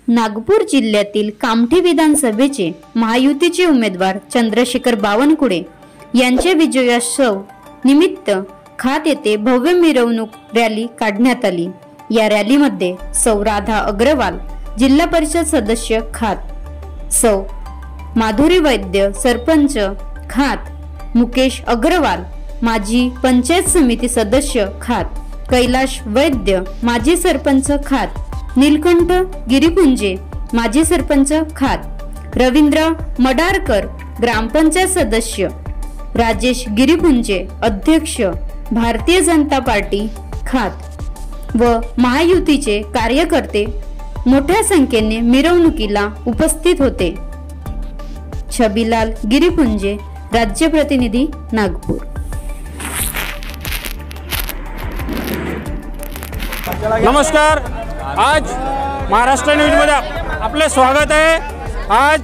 नागपूर जिल्ह्यातील कामठी विधानसभेचे महायुतीचे उमेदवार चंद्रशेखर बावनकुळे यांच्या विजयोत्सव निमित्त खात येथे भव्य मिरवणूक रॅली काढण्यात आली। या रॅलीमध्ये सौ राधा अग्रवाल जिल्हा परिषद सदस्य खात, सौ माधुरी वैद्य सरपंच खात, मुकेश अग्रवाल माजी पंचायत समिती सदस्य खात, कैलाश वैद्य माजी सरपंच खात, नीलकंठ गिरीपुंजे माजी सरपंच खात, रवींद्र मडारकर ग्रामपंचायत सदस्य, राजेश गिरीपुंजे अध्यक्ष भारतीय जनता पार्टी खात व महायुतीचे कार्यकर्ते मोठ्या संख्येने मिरवणुकीला उपस्थित होते। छबीलाल गिरीपुंजे, राज्य प्रतिनिधी, नागपूर। नमस्कार, आज महाराष्ट्र न्यूजमध्ये आपले स्वागत आहे। आज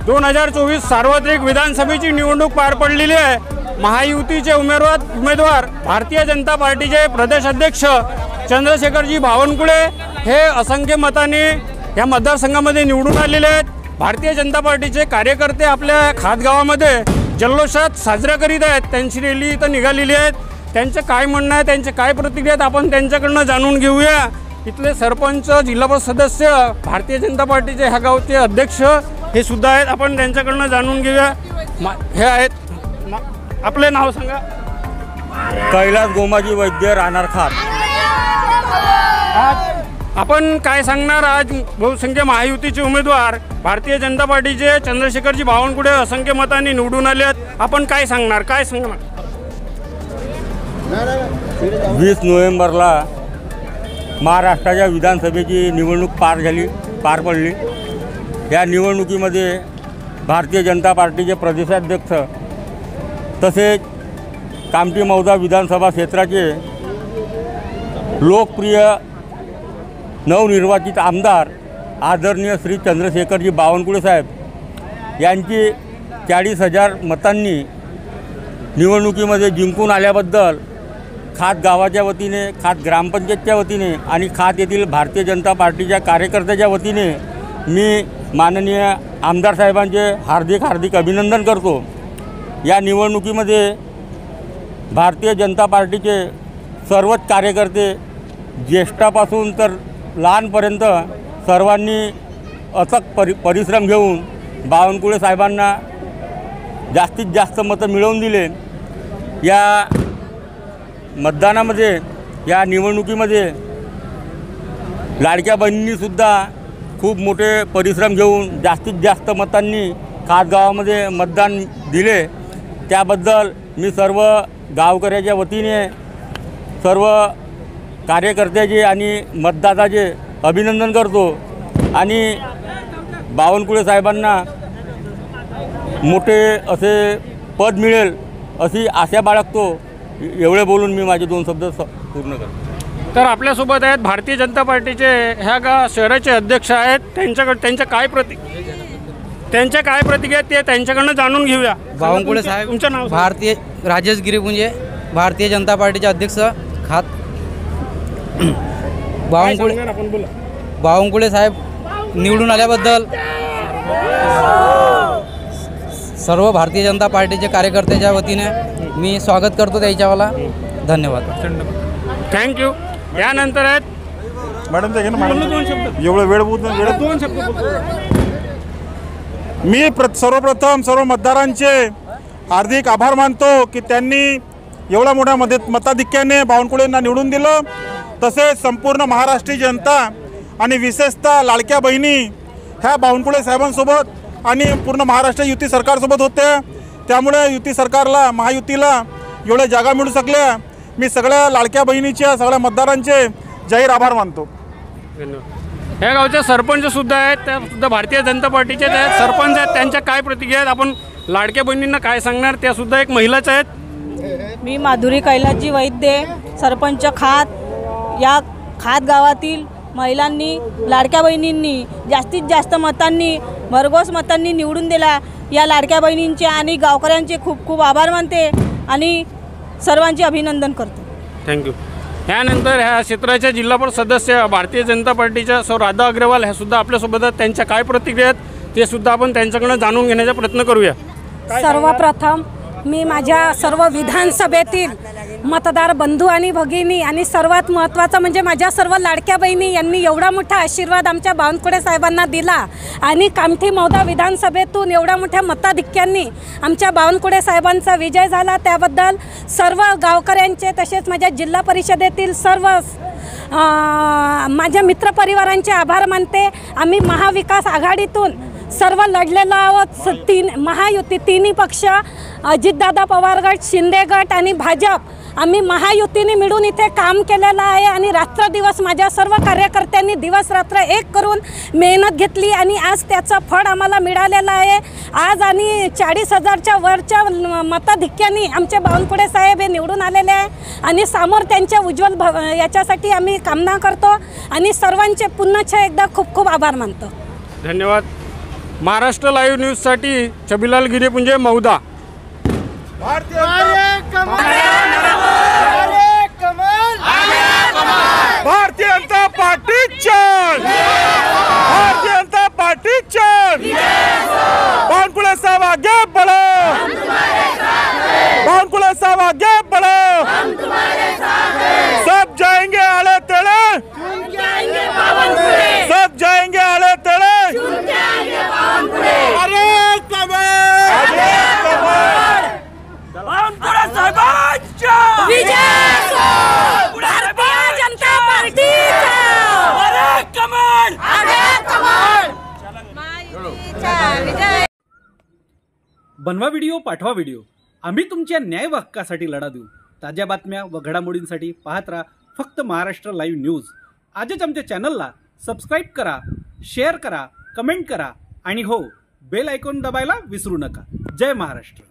2024 सार्वत्रिक विधानसभेची निवडणूक पार पडलेली आहे। महायुतीचे उमेदवार भारतीय जनता पार्टीचे प्रदेश अध्यक्ष चंद्रशेखरजी बावनकुळे हे असंख्य मताने या मतदारसंघामध्ये निवडून आलेले आहेत। भारतीय जनता पार्टीचे कार्यकर्ते आपल्या खात गावामध्ये जल्लोषात साजरा करीत आहेत। त्यांची रॅली इथं निघालेली आहे। त्यांचं काय म्हणणं आहे, त्यांचे काय प्रतिक्रिया आहेत, आपण त्यांच्याकडनं जाणून घेऊया। इथले सरपंच, जिल्हा परिषद सदस्य, भारतीय जनता पार्टीचे ह्या गावचे अध्यक्ष हे सुद्धा आहेत। आपण त्यांच्याकडनं जाणून घेऊया। हे आहेत, आपले नाव सांगा। कैलास गोमाजी वैद्य, राहणार खात। आपण काय सांगणार? आज बहुसंख्य महायुतीचे उमेदवार भारतीय जनता पार्टीचे चंद्रशेखरजी बावनकुळे असंख्य मतांनी निवडून आले आहेत। आपण काय सांगणार? 20 नोव्हेंबरला महाराष्ट्राच्या विधानसभेची निवडणूक पार पडली। या निवडणुकीमध्ये भारतीय जनता पार्टीचे प्रदेशाध्यक्ष तसेच कामठी मौदा विधानसभा क्षेत्राचे लोकप्रिय नवनिर्वाचित आमदार आदरणीय श्री चंद्रशेखरजी बावनकुळे साहेब यांची 40,000 मतांनी निवडणुकीमध्ये जिंकून आल्याबद्दल खात गावाच्या वतीने, खात ग्रामपंचायतच्या वतीने आणि खात येथील भारतीय जनता पार्टीच्या कार्यकर्त्याच्या वतीने मी माननीय आमदार साहेबांचे हार्दिक अभिनंदन करतो। या निवडणुकीमध्ये भारतीय जनता पार्टीचे सर्वच कार्यकर्ते ज्येष्ठापासून तर लहानपर्यंत सर्वांनी अथक परिश्रम घेऊन बावनकुळे साहेबांना जास्तीत जास्त मतं मिळवून दिले। या मतदानामध्ये, या निवडणुकीमध्ये लाडक्या बहिणींनीसुद्धा खूप मोठे परिश्रम घेऊन जास्तीत जास्त मतांनी खात गावामध्ये मतदान दिले। त्याबद्दल मी सर्व गावकऱ्याच्या वतीने सर्व कार्यकर्त्याचे आणि मतदाताचे अभिनंदन करतो आणि बावनकुळे साहेबांना मोठे असे पद मिळेल अशी आशा बाळगतो। एवढे बोलून मी माझे 2 शब्द पूर्ण करतो। तर आपल्यासोबत आहेत भारतीय जनता पार्टीचे ह्या शहराचे अध्यक्ष आहेत। त्यांच्या काय प्रतिक्रिया ते त्यांच्याकडनं जाणून घेऊया। बावनकुळे साहेब, तुमचं नाव? भारतीय राजेश गिरीपुंजे, भारतीय जनता पार्टीचे अध्यक्ष खात। बावनकुळे साहेब निवडून आल्याबद्दल सर्व भारतीय जनता पार्टीचे कार्यकर्त्याच्या वतीने मी स्वागत करतो त्याच्यावाला। धन्यवाद, थँक्यू। यानंतर आहेत मॅडम, ते घे ना मॅडम, एवढं वेळ बोलतो, 2 शब्द बोलतो। मी सर्वप्रथम सर्व मतदारांचे हार्दिक आभार मानतो की त्यांनी एवढ्या मोठ्या मताधिक्याने बावनकुळेंना निवडून दिलं। तसेच संपूर्ण महाराष्ट्रीय जनता आणि विशेषतः लाडक्या बहिणी ह्या बावनकुळे साहेबांसोबत आणि पूर्ण महाराष्ट्र युती सरकारसोबत होते। त्यामुळे युती सरकारला, महायुतीला एवढ्या जागा मिळू शकल्या। मी सगळ्या लाडक्या बहिणीच्या, सगळ्या मतदारांचे जाहीर आभार मानतो। धन्यवाद। ह्या गावचे सरपंच सुद्धा आहेत, त्या सुद्धा भारतीय जनता पार्टीचे सरपंच आहेत। त्यांच्या काय प्रतिक्रिया आहेत, आपण लाडक्या बहिणींना काय सांगणार? त्या सुद्धा एक महिलाच आहेत। मी माधुरी कैलासजी वैद्य, सरपंच खात। या खात गावातील महिलांनी, लाडक्या बहिणींनी जास्तीत जास्त मतांनी, भरघोस मतांनी निवडून दिला। या लाडक्या बहिणींचे आणि गावकऱ्यांचे खूप खूप आभार मानते आणि सर्वांचे अभिनंदन करते। थँक्यू। यानंतर ह्या क्षेत्राच्या जिल्हा परिषद सदस्य भारतीय जनता पार्टीच्या सौ राधा अग्रवाल ह्या सुद्धा आपल्यासोबत आहेत. त्यांच्या काय प्रतिक्रिया आहेत ते सुद्धा आपण त्यांच्याकडून जाणून घेण्याचा प्रयत्न करूया. सर्वप्रथम मी माझ्या सर्व विधानसभेतील मतदार बंधू आणि भगिनी आणि सर्वात महत्त्वाचं म्हणजे माझ्या सर्व लाडक्या बहिणी यांनी एवढा मोठा आशीर्वाद आमच्या बावनकुळे साहेबांना दिला आणि कामठी मौदा विधानसभेतून एवढ्या मोठ्या मताधिक्यांनी आमच्या बावनकुळे साहेबांचा विजय झाला. त्याबद्दल सर्व गावकऱ्यांचे तसेच माझ्या जिल्हा परिषदेतील सर्व माझ्या मित्रपरिवारांचे आभार मानते. आम्ही महाविकास आघाडीतून सर्व लढलेलो आहोत. महायुती तिन्ही पक्ष अजितदादा पवार गट, शिंदे गट आणि भाजप आम्ही महायुतीने मिळून इथे काम केलेलं आहे आणि रात्रदिवस माझ्या सर्व कार्यकर्त्यांनी दिवस रात्र एक करून मेहनत घेतली आणि आज त्याचं फळ आम्हाला मिळालेलं आहे. आज आणि 40,000च्या वरच्या मताधिक्याने आमचे बावनकुळे साहेब हे निवडून आलेले आहे आणि समोर त्यांच्या उज्ज्वल याच्यासाठी आम्ही कामना करतो आणि सर्वांचे पुन्हा एकदा खूप खूप आभार मानतो. धन्यवाद. महाराष्ट्र लाईव्ह न्यूजसाठी छबिलाल गिरीपुंजे मौदा. भारतीय जनता पार्टी चल, भारतीय जनता पार्टी चल, बावनकुळे साहब आगे बढ़ो, बावनकुळे साहब आगे बढ़ो, सब जाएंगे आले तेड़े, सब जाएंगे आले तेड़े, अरे कमल, अरे कमल, बावनकुळे साहेबांचा विजय, भारतीय जनता पार्टीचा, अरे कमल, अरे कमल, बनवा व्हिडिओ, पाठवा व्हिडिओ. आम्ही तुमच्या न्याय व हक्कासाठी लढा देऊ. ताज्या बातम्या व घडामोडींसाठी पाहत राहा फक्त महाराष्ट्र लाईव्ह न्यूज. आजच आमच्या चॅनलला सबस्क्राईब करा, शेअर करा, कमेंट करा आणि हो, बेल आयकॉन दबायला विसरू नका. जय महाराष्ट्र.